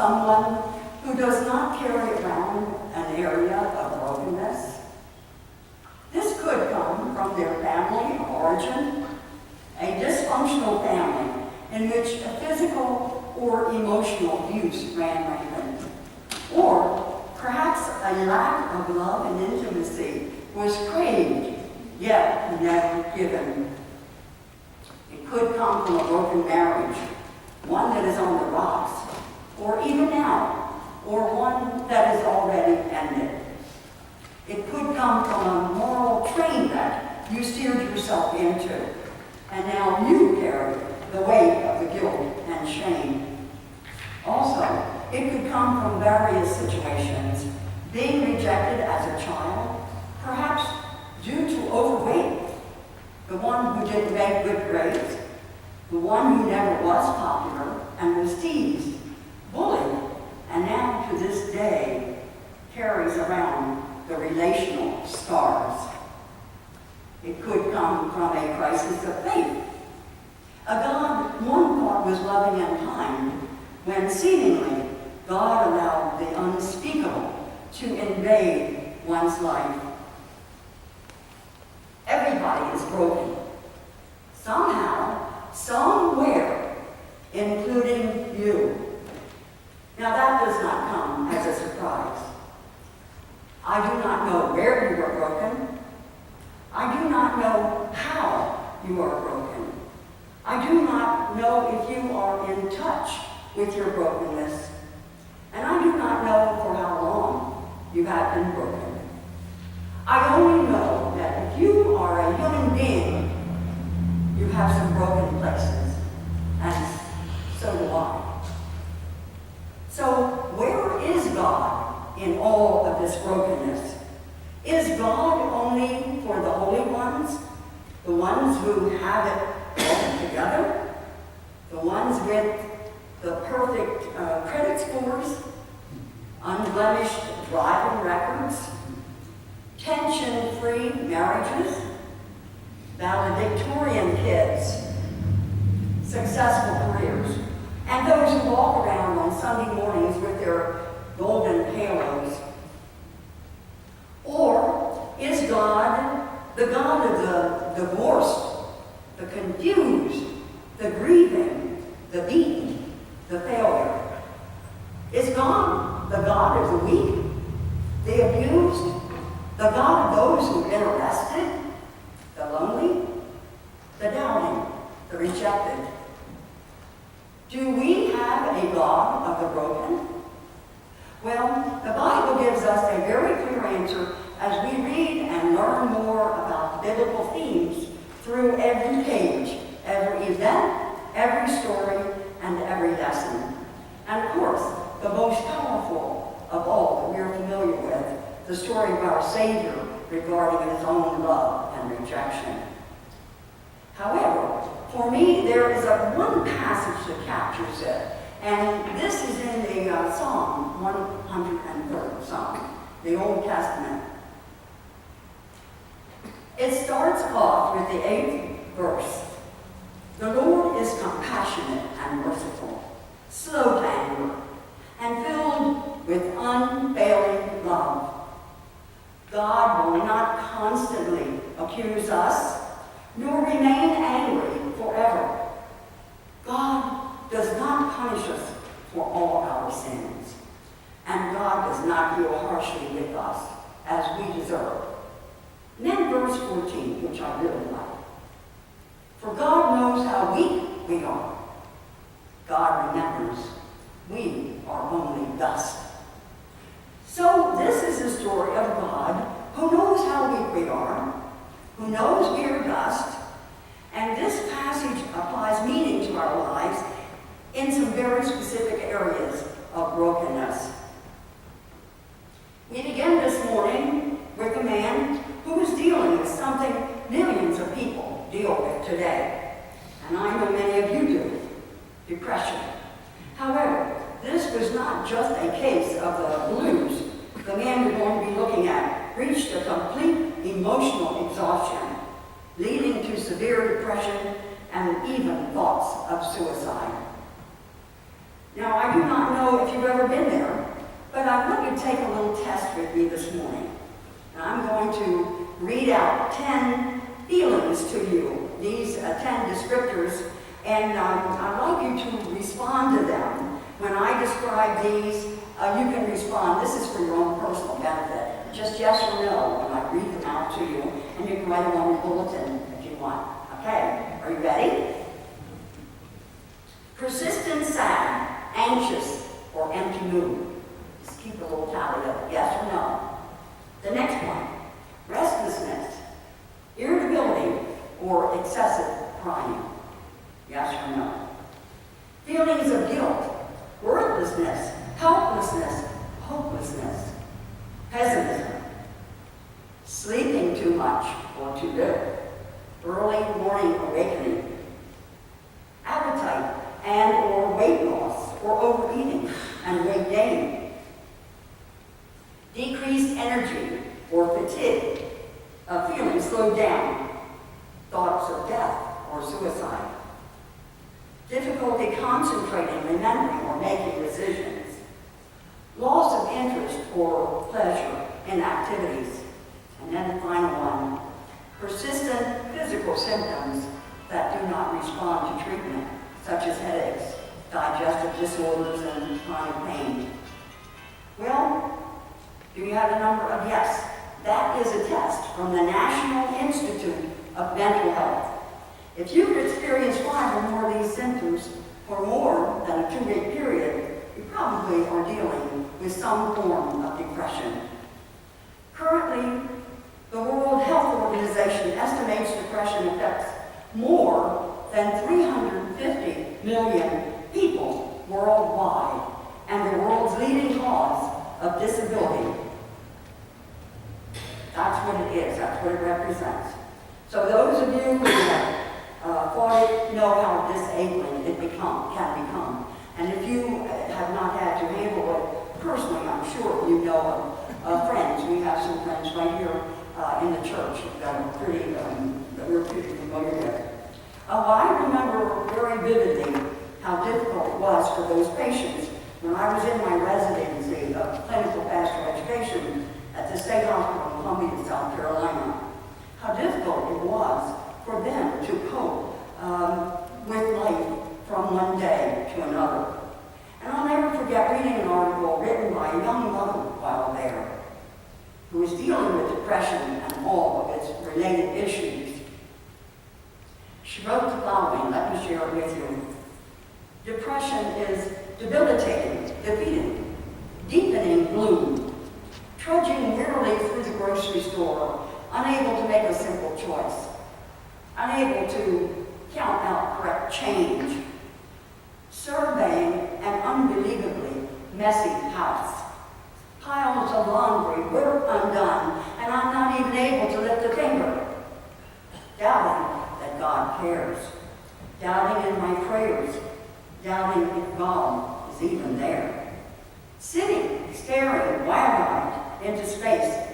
someone who does not carry around an area of brokenness? This could come from their family of origin, a dysfunctional family in which a physical or emotional abuse ran rampant, or perhaps a lack of love and intimacy was craved, yet never given. It could come from a broken marriage, one that is on the rocks, or even now, or one that is already ended. It could come from a moral train wreck you steered yourself into, and now you carry the weight of the guilt and shame. Also, it could come from various situations: being rejected as a child, perhaps due to overweight, the one who didn't make good grades, the one who never was popular and was teased, bullied, and now to this day carries around the relational scars. It could come from a crisis of faith. A God one thought was loving and kind, when seemingly God allowed the unspeakable to invade one's life. Everybody is broken. Somehow, somewhere, including you. Now that does not come as a surprise. I do not know where you are broken. I do not know how you are broken. I do not know if you are in touch with your brokenness. And I do not know for how long you have been broken. I only know that if you are a human being, you have some broken places, and so do I. So where is God in all of this brokenness? Is God only for the holy ones, the ones who have it all together, the ones with the perfect credit scores, unblemished driving records, tension-free marriages, valedictorian kids, successful careers, and those who walk around on Sunday mornings with their golden halos? Or is God the God of the divorced, the confused, the grieving, the beaten, the failure? Is God the God of the weak, the abused, the God of those who've been arrested, the lonely, the doubting, the rejected? Do we have a God of the broken? Well, the Bible gives us a very clear answer as we read and learn more about biblical themes through every page, every event, every story, and every lesson. And of course, the most powerful of all that we're familiar with, the story of our Savior regarding his own love and rejection. However, for me, there is one passage that captures it, and this is in the Psalm 103rd Psalm, the Old Testament. It starts off with the 8th verse. The Lord is compassionate and merciful, slow to anger, and filled with unfailing love. God will not constantly accuse us, nor remain angry forever. God does not punish us for all our sins, and God does not deal harshly with us as we deserve. And then verse 14, which I really like. For God knows how weak we are. God remembers we are only dust. So this is the story of God who knows how weak we are, who knows we are dust, and this passage applies meaning to our lives in some very specific areas of brokenness. We begin this morning with a man who is dealing with something millions of people deal with today. And I know many of you do: depression. However, this was not just a case of the blues. The man we're going to be looking at reached a complete emotional exhaustion, leading to severe depression and even thoughts of suicide. Now, I do not know if you've ever been there, but I want you to take a little test with me this morning. And I'm going to read out 10 feelings to you, these 10 descriptors, and I'd like you to respond to them. When I describe these, you can respond. This is for your own personal benefit. Just yes or no when I read them out to you, and you can write them on your bulletin if you want. Okay, are you ready? Persistent sad, anxious, or empty mood. Just keep a little tally of it, yes or no. The next one, restlessness, irritability, or excessive crying. Yes or no. Feelings of guilt, worthlessness, helplessness, hopelessness, pessimism, sleeping too much or too little, early morning awakening, appetite and or weight loss or overeating and weight gain, decreased energy or fatigue, feeling slowed down, thoughts of death or suicide, difficulty concentrating, remembering, or making decisions, loss of interest or pleasure in activities, and then the final one, persistent physical symptoms that do not respond to treatment, such as headaches, digestive disorders, and chronic pain. Well, do you have a number of yes? That is a test from the National Institute of Mental Health. If you've experienced 5 or more of these symptoms for more than a 2-week period, you probably are dealing with some form of depression. Currently, the World Health Organization estimates depression affects more than 350 million people worldwide, and the world's leading cause of disability. That's what it is. That's what it represents. So those of you who have fought it know how disabling it can become. And if you have not had to handle it personally, I'm sure you know of friends. We have some friends right here in the church that we're pretty familiar with. I remember very vividly how difficult it was for those patients when I was in my residency of clinical pastoral education at the State Hospital in Columbia, South Carolina. How difficult it was for them to cope with life from one day to another. And I'll never forget reading an article written by a young mother while there, who was dealing with depression and all of its related issues. She wrote the following, let me share it with you. Depression is debilitating, defeating, deepening gloom, trudging wearily through the grocery store, unable to make a simple choice, unable to count out correct change, surveying an unbelievably messy house, piles of laundry, work undone, and I'm not even able to lift a finger, doubting that God cares, doubting in my prayers, doubting if God is even there, sitting, staring wide-eyed into space,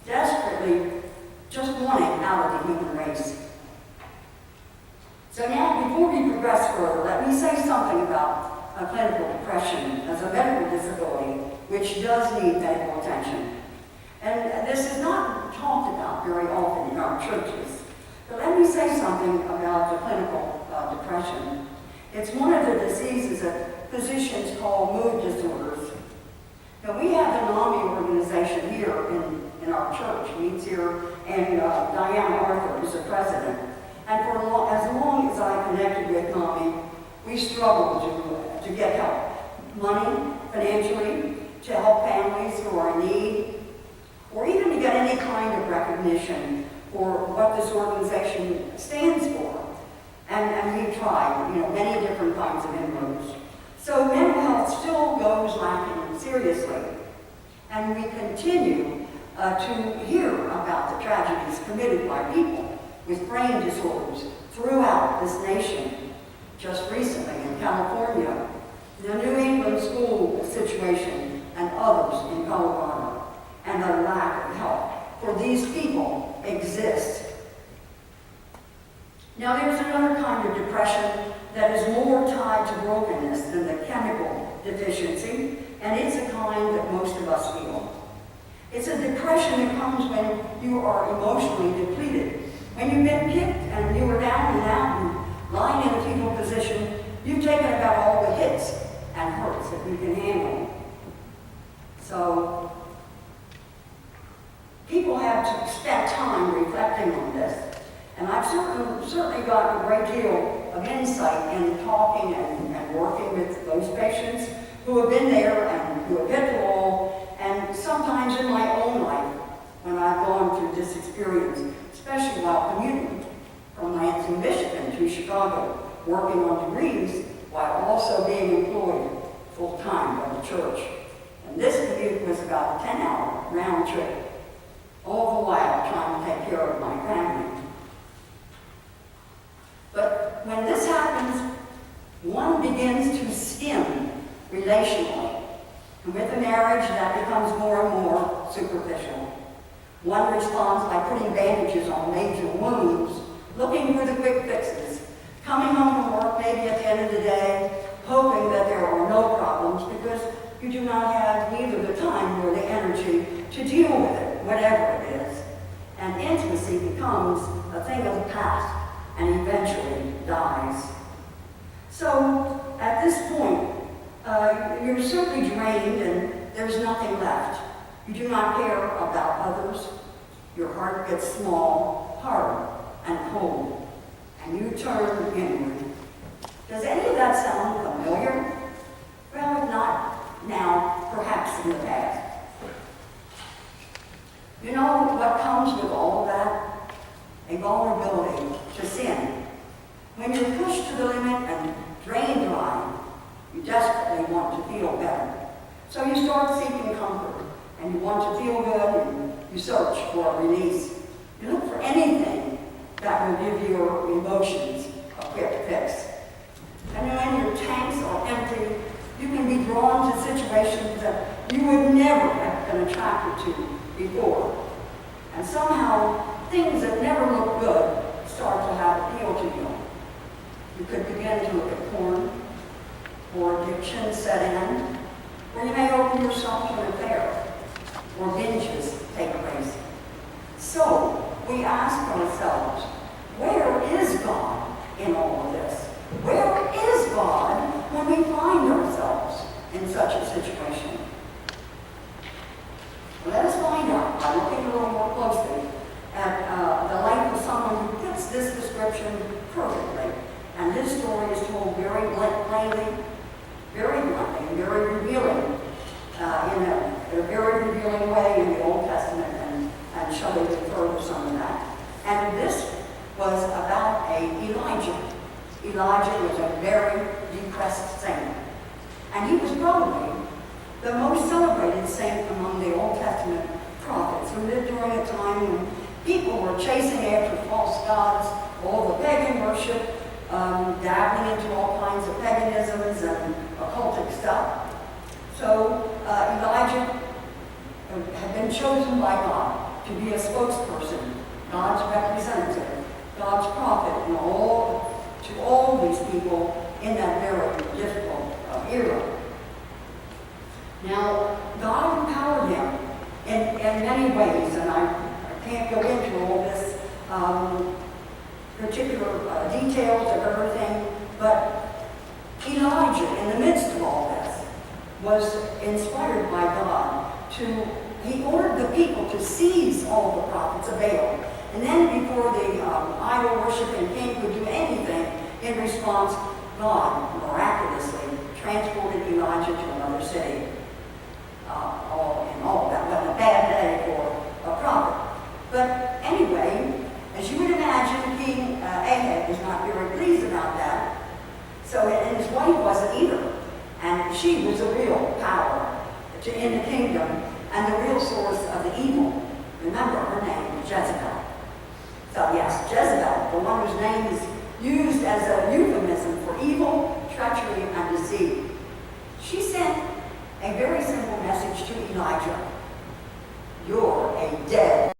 desperately just wanting out of the human race. So now, before we progress further, let me say something about clinical depression as a medical disability, which does need medical attention. And this is not talked about very often in our churches. But let me say something about the clinical depression. It's one of the diseases that physicians call mood disorders. Now, we have the NAMI organization here in our church, meets here, and Diane Arthur is the president. And for as long as I connected with NAMI, we struggled to get help. Money, financially, to help families who are in need, or even to get any kind of recognition for what this organization stands for. And we tried, many different kinds of inroads. So mental health still goes lacking seriously. And we continue to hear about the tragedies committed by people with brain disorders throughout this nation. Just recently in California, the New England school situation, and others in Colorado, and the lack of help for these people exists. Now there's another kind of depression that is more tied to brokenness than the chemical deficiency, and it's a kind that most of us feel. It's a depression that comes when you are emotionally depleted. When you've been kicked and you are down and out and lying in a fetal position, you've taken about all the hits and hurts that you can handle. So, people have to spend time reflecting on this. And I've certainly got a great deal of insight in talking and working with those patients who have been there and who have hit the wall, and sometimes in my own life when I've gone through this experience, especially while commuting from Lansing, Michigan to Chicago, working on degrees while also being employed full-time by the church. And this commute was about a 10-hour round trip, all the while trying to take care of my family. But when this happens, one begins to skim relationally. And with a marriage, that becomes more and more superficial. One responds by putting bandages on major wounds, looking for the quick fixes, coming home from work maybe at the end of the day, hoping that there are no problems because you do not have either the time nor the energy to deal with it, whatever it is. And intimacy becomes a thing of the past and eventually dies. So at this point, you're simply drained and there's nothing left. You do not care about others. Your heart gets small, hard, and cold, and you turn inward. Does any of that sound familiar? Well, if not now, perhaps in the past. You know what comes with all of that? A vulnerability to sin. When you're pushed to the limit and drained dry, you desperately want to feel better. So you start seeking comfort, and you want to feel good, and you search for a release. You look for anything that will give your emotions a quick fix. And when your tanks are empty, you can be drawn to situations that you would never have been attracted to before. And somehow, things that never look good start to have appeal to you. You could begin to look at porn, or addiction set in, or you may open yourself to an affair, or binges take place. So, we ask ourselves, where is God in all of this? Where is God when we find ourselves in such a situation? Let us find out by looking a little more closely at the life of someone who fits this description perfectly. And his story is told very plainly, very bluntly, and very revealing, in a very revealing way in the Old Testament, and shall we refer to some of that. And this was about Elijah. Elijah was a very depressed saint. And he was probably the most celebrated saint among the Old Testament prophets who lived during a time when people were chasing after false gods, all the pagan worship, dabbling into all kinds of paganisms and occultic stuff. So Elijah had been chosen by God to be a spokesperson, God's representative, God's prophet, and to all these people in that very difficult era. Now, God empowered him in many ways, and I can't go into all this particular details of everything, but Elijah, in the midst of all this, was inspired by God he ordered the people to seize all the prophets of Baal. And then before the idol-worshiping king could do anything in response, God miraculously transported Elijah to another city. That wasn't a bad day for a prophet. But anyway, as you would imagine, King Ahab was not very pleased about that. And his wife wasn't either. And she was the real power in the kingdom and the real source of the evil. Remember, her name was Jezebel. So yes, Jezebel, the one whose name is used as a euphemism for evil, treachery, and deceit. She sent a very simple message to Elijah. You're a dead